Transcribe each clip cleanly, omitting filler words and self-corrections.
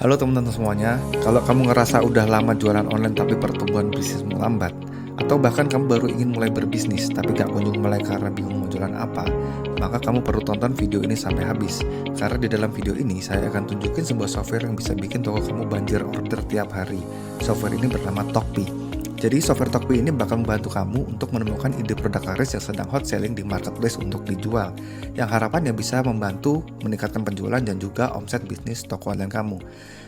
Halo teman-teman semuanya, kalau kamu ngerasa udah lama jualan online tapi pertumbuhan bisnis melambat, atau bahkan kamu baru ingin mulai berbisnis tapi gak kunjung mulai karena bingung mau jualan apa, maka kamu perlu tonton video ini sampai habis. Karena di dalam video ini saya akan tunjukin sebuah software yang bisa bikin toko kamu banjir order tiap hari. Software ini bernama Tockpii. Jadi software Tockpii ini bakal membantu kamu untuk menemukan ide produk laris yang sedang hot selling di marketplace untuk dijual, yang harapannya bisa membantu meningkatkan penjualan dan juga omset bisnis toko online kamu.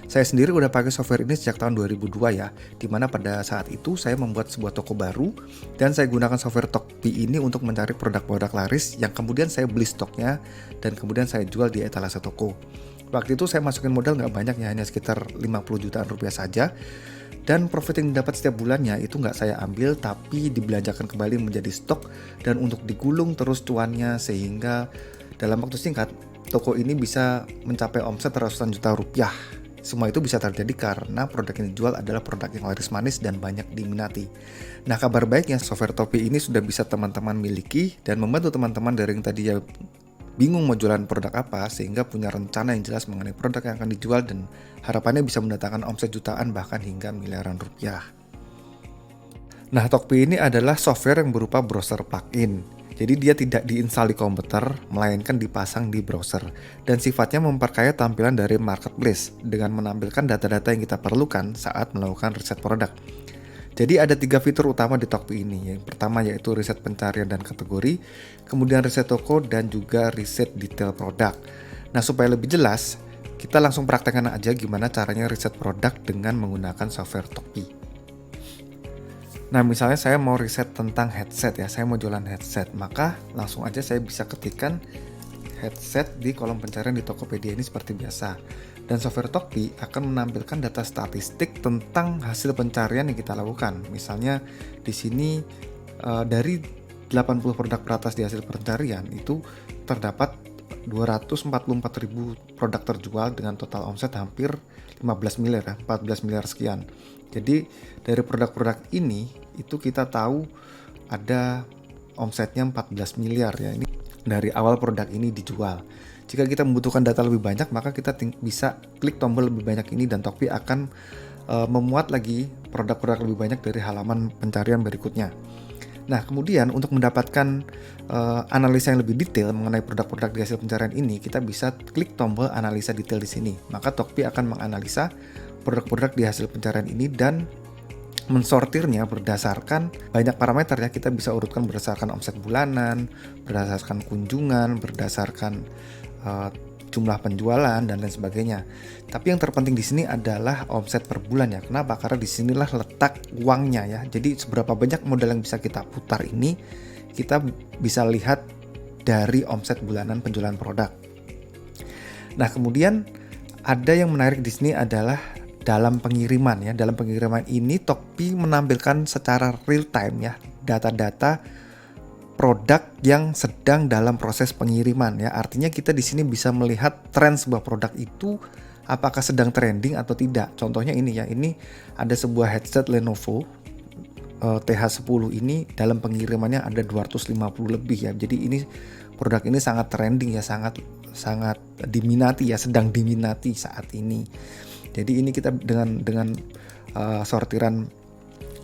Saya sendiri udah pakai software ini sejak tahun 2002 ya, dimana pada saat itu saya membuat sebuah toko baru dan saya gunakan software Tockpii ini untuk mencari produk-produk laris yang kemudian saya beli stoknya dan kemudian saya jual di etalase toko. Waktu itu saya masukin modal nggak banyak ya, hanya sekitar 50 jutaan rupiah saja. Dan profit yang didapat setiap bulannya itu nggak saya ambil, tapi dibelanjakan kembali menjadi stok dan untuk digulung terus cuannya, sehingga dalam waktu singkat toko ini bisa mencapai omset ratusan juta rupiah. Semua itu bisa terjadi karena produk yang dijual adalah produk yang laris manis dan banyak diminati. Nah, kabar baiknya software Tockpii ini sudah bisa teman-teman miliki dan membantu teman-teman dari yang tadi ya bingung mau jualan produk apa, sehingga punya rencana yang jelas mengenai produk yang akan dijual dan harapannya bisa mendatangkan omset jutaan bahkan hingga miliaran rupiah. Nah, Tockpii ini adalah software yang berupa browser plugin. Jadi dia tidak diinstal di komputer, melainkan dipasang di browser. Dan sifatnya memperkaya tampilan dari marketplace dengan menampilkan data-data yang kita perlukan saat melakukan riset produk. Jadi ada 3 fitur utama di Tockpii ini. Yang pertama yaitu riset pencarian dan kategori, kemudian riset toko, dan juga riset detail produk. Nah, supaya lebih jelas, kita langsung praktekkan aja gimana caranya riset produk dengan menggunakan software Tockpii. Nah, misalnya saya mau riset tentang headset ya, saya mau jualan headset, maka langsung aja saya bisa ketikkan headset di kolom pencarian di Tokopedia ini seperti biasa. Dan software Tockpii akan menampilkan data statistik tentang hasil pencarian yang kita lakukan. Misalnya di sini dari 80 produk teratas di hasil pencarian itu terdapat 244.000 produk terjual dengan total omset hampir 15 miliar ya, 14 miliar sekian. Jadi dari produk-produk ini itu kita tahu ada omsetnya 14 miliar ya. Ini dari awal produk ini dijual. Jika kita membutuhkan data lebih banyak, maka kita bisa klik tombol lebih banyak ini dan Tockpii akan memuat lagi produk-produk lebih banyak dari halaman pencarian berikutnya. Nah, kemudian untuk mendapatkan analisa yang lebih detail mengenai produk-produk di hasil pencarian ini, kita bisa klik tombol analisa detail di sini. Maka Tockpii akan menganalisa produk-produk di hasil pencarian ini dan mensortirnya berdasarkan banyak parameter ya. Kita bisa urutkan berdasarkan omset bulanan, berdasarkan kunjungan, berdasarkan jumlah penjualan dan lain sebagainya. Tapi yang terpenting di sini adalah omset per bulan ya. Kenapa? Karena di sinilah letak uangnya ya. Jadi seberapa banyak modal yang bisa kita putar ini kita bisa lihat dari omset bulanan penjualan produk. Nah, kemudian ada yang menarik di sini adalah dalam pengiriman ya. Dalam pengiriman ini Tockpii menampilkan secara real time ya data-data produk yang sedang dalam proses pengiriman ya. Artinya kita di sini bisa melihat tren sebuah produk itu apakah sedang trending atau tidak. Contohnya ini ya. Ini ada sebuah headset Lenovo TH10 ini dalam pengirimannya ada 250 lebih ya. Jadi ini produk ini sangat trending ya, sangat diminati ya, sedang diminati saat ini. Jadi ini kita dengan sortiran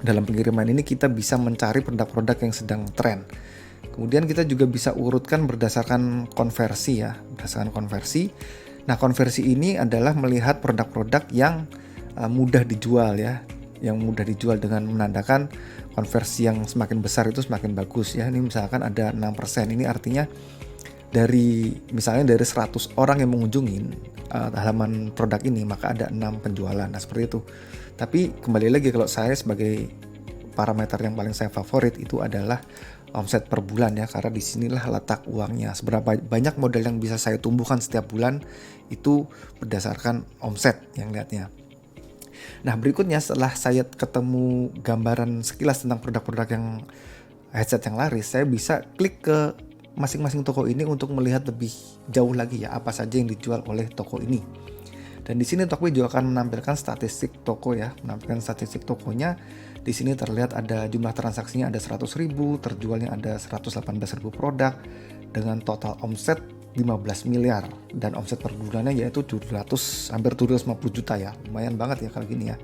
dalam pengiriman ini kita bisa mencari produk-produk yang sedang tren. Kemudian kita juga bisa urutkan berdasarkan konversi ya, berdasarkan konversi. Nah, konversi ini adalah melihat produk-produk yang mudah dijual ya, yang mudah dijual dengan menandakan konversi yang semakin besar itu semakin bagus ya. Ini misalkan ada 6%, ini artinya misalnya dari 100 orang yang mengunjungi halaman produk ini, maka ada 6 penjualan. Nah, seperti itu. Tapi kembali lagi, kalau saya sebagai parameter yang paling saya favorit itu adalah omset per bulan ya, karena disinilah letak uangnya. Seberapa banyak modal yang bisa saya tumbuhkan setiap bulan itu berdasarkan omset yang lihatnya. Nah, berikutnya setelah saya ketemu gambaran sekilas tentang produk-produk yang headset yang laris, saya bisa klik ke masing-masing toko ini untuk melihat lebih jauh lagi ya apa saja yang dijual oleh toko ini. Dan di sini Tockpii juga akan menampilkan statistik toko ya, menampilkan statistik tokonya. Di sini terlihat ada jumlah transaksinya ada 100.000, terjualnya ada 118.000 produk dengan total omset 15 miliar dan omset per bulannya yaitu 700 hampir 750 juta ya. Lumayan banget ya kalau gini ya.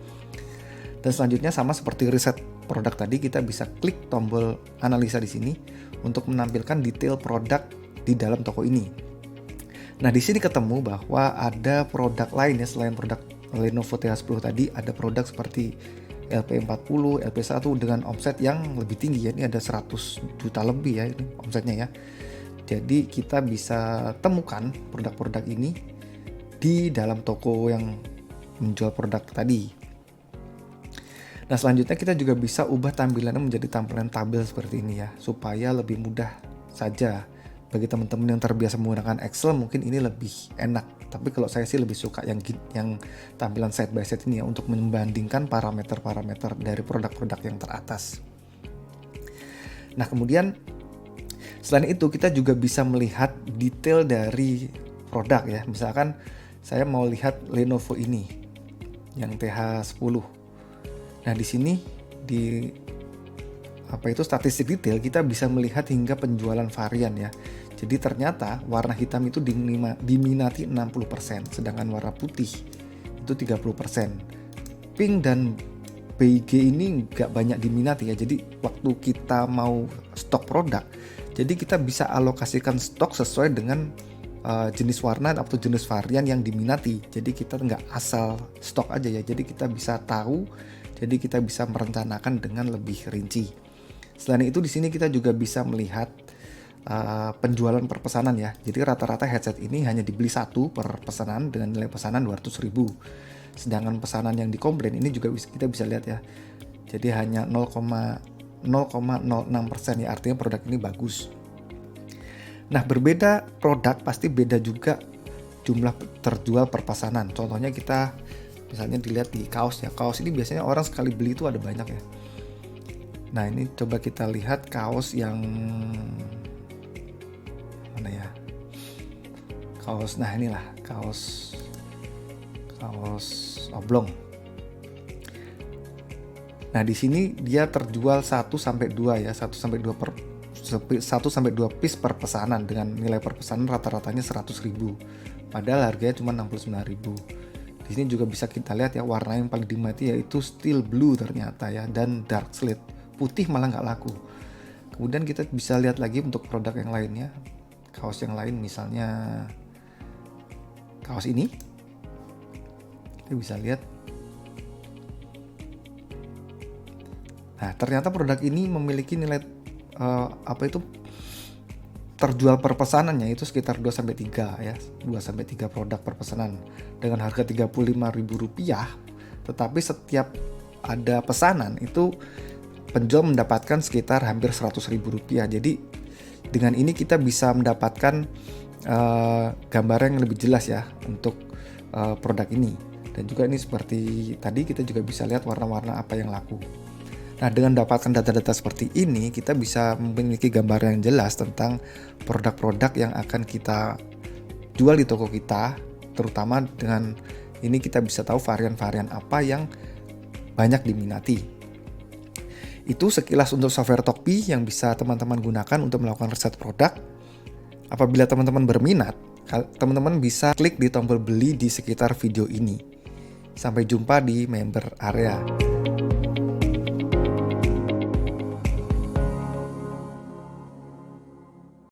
Dan selanjutnya sama seperti riset produk tadi, kita bisa klik tombol analisa di sini untuk menampilkan detail produk di dalam toko ini. Nah, di sini ketemu bahwa ada produk lain ya selain produk Lenovo TH10 tadi, ada produk seperti LP40, LP1 dengan omset yang lebih tinggi ya. Ini ada 100 juta lebih ya ini omsetnya ya. Jadi kita bisa temukan produk-produk ini di dalam toko yang menjual produk tadi. Nah, selanjutnya kita juga bisa ubah tampilannya menjadi tampilan tabel seperti ini ya, supaya lebih mudah saja. Bagi teman-teman yang terbiasa menggunakan Excel mungkin ini lebih enak. Tapi kalau saya sih lebih suka yang tampilan side by side ini ya, untuk membandingkan parameter-parameter dari produk-produk yang teratas. Nah, kemudian selain itu kita juga bisa melihat detail dari produk ya. Misalkan saya mau lihat Lenovo ini yang TH10. Nah, di sini di statistik detail kita bisa melihat hingga penjualan varian ya. Jadi ternyata warna hitam itu diminati 60%, sedangkan warna putih itu 30%. Pink dan beige ini nggak banyak diminati ya. Jadi waktu kita mau stok produk, jadi kita bisa alokasikan stok sesuai dengan jenis warna atau jenis varian yang diminati. Jadi kita nggak asal stok aja ya. Jadi kita bisa tahu, jadi kita bisa merencanakan dengan lebih rinci. Selain itu di sini kita juga bisa melihat penjualan per pesanan ya. Jadi rata-rata headset ini hanya dibeli satu per pesanan dengan nilai pesanan 200.000. Sedangkan pesanan yang dikomplain ini juga kita bisa lihat ya. Jadi hanya 0,06% ya, artinya produk ini bagus. Nah, berbeda produk pasti beda juga jumlah terjual per pesanan. Contohnya kita misalnya dilihat di kaos ya. Kaos ini biasanya orang sekali beli itu ada banyak ya. Nah, ini coba kita lihat kaos yang mana ya? Kaos, nah inilah kaos oblong. Nah, di sini dia terjual 1 sampai 2 ya, 1 sampai 2 piece per pesanan dengan nilai per pesanan rata-ratanya 100.000. Padahal harganya cuma 69.000. Di sini juga bisa kita lihat ya, warna yang paling diminati yaitu steel blue ternyata ya, dan dark slate. Putih malah nggak laku. Kemudian kita bisa lihat lagi untuk produk yang lainnya. Kaos yang lain misalnya kaos ini. Kita bisa lihat. Nah, ternyata produk ini memiliki nilai terjual per pesanannya itu sekitar 2 sampai 3 ya. 2 sampai 3 produk per pesanan dengan harga Rp35.000, tetapi setiap ada pesanan itu penjual mendapatkan sekitar hampir Rp100.000. Jadi dengan ini kita bisa mendapatkan gambaran yang lebih jelas ya untuk produk ini. Dan juga ini seperti tadi kita juga bisa lihat warna-warna apa yang laku. Nah, dengan mendapatkan data-data seperti ini, kita bisa memiliki gambaran yang jelas tentang produk-produk yang akan kita jual di toko kita. Terutama dengan ini kita bisa tahu varian-varian apa yang banyak diminati. Itu sekilas untuk software Tokpi yang bisa teman-teman gunakan untuk melakukan riset produk. Apabila teman-teman berminat, teman-teman bisa klik di tombol beli di sekitar video ini. Sampai jumpa di member area.